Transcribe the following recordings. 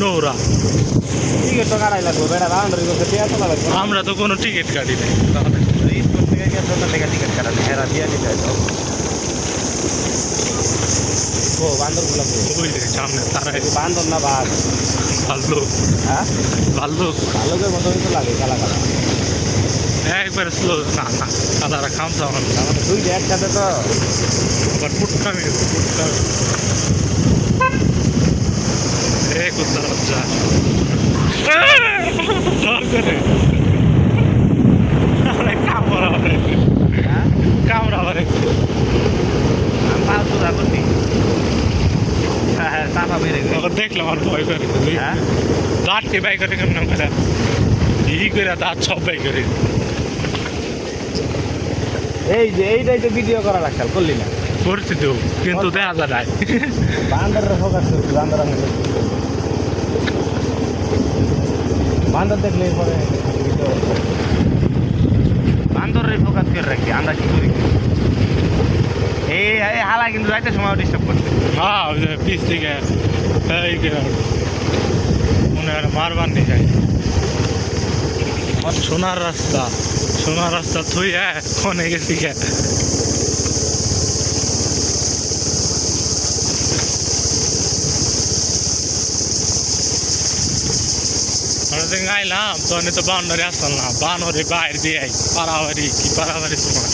Nora ticket তো কাটাই লাগবে বেড়া বাউন্ডারি করতে টিয়া তোলা লাগবে আমরা তো কোনো টিকিট কাটি নাই স্কুল থেকে গিয়ে ছোট থেকে টিকিট কাটাতে হেরা দিয়ে দিতে হয় তো ও বান্দরগুলো ওই যে সামনে তারাই বান্দর না বাঘ ভালো হ্যাঁ ভালো ভালোকে মতো তো লাগে কালা কালা একবার স্লো না না তারা খামসা আমার আমাদের দুই একসাথে তো আবার ফুটকামি ফুটকামি এ কুত্তা বাচ্চা করে কামড়া হ্যাঁ কামড়া আবার আমি ফালতু যা করছি হ্যাঁ হ্যাঁ চাপা বেড়ে গেছে দেখলাম আর ভয় করে হ্যাঁ দাঁতকে বাই করে কেমন করে ই করে দাঁত সব বাই করে এই যে এইটাই তো ভিডিও করা লাগতাল করলি না করছি তো কিন্তু দেখা যায় নাই বান্দরের ফোকাস করছি বান্দর আমি বান্দর দেখলে পরে বান্দরের ফোকাস করে রাখি আমরা কি করি এই হালা কিন্তু যাইতে সময় ডিস্টার্ব করছে হ্যাঁ ওই যে পিস থেকে এই করে মনে হয় মারবার নিয়ে যায় সোনার রাস্তা থুই ফোনে গেছি গে আইলাম তখন তো বাউন্ডারি আসতাম না বানরে বাইরে দিয়ে পারাবাড়ি কি পারাবাড়ি তোমার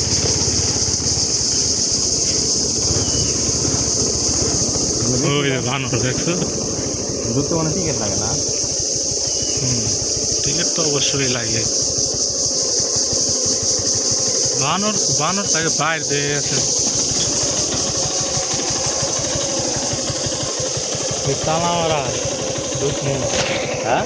ওই যে বানর দেখছো ঢুকতে মানে টিকিট লাগে না টিকিট তো অবশ্যই লাগে বানর তাকে বাইরে দিয়ে গেছে তালা মারা ঢুকমু হ্যাঁ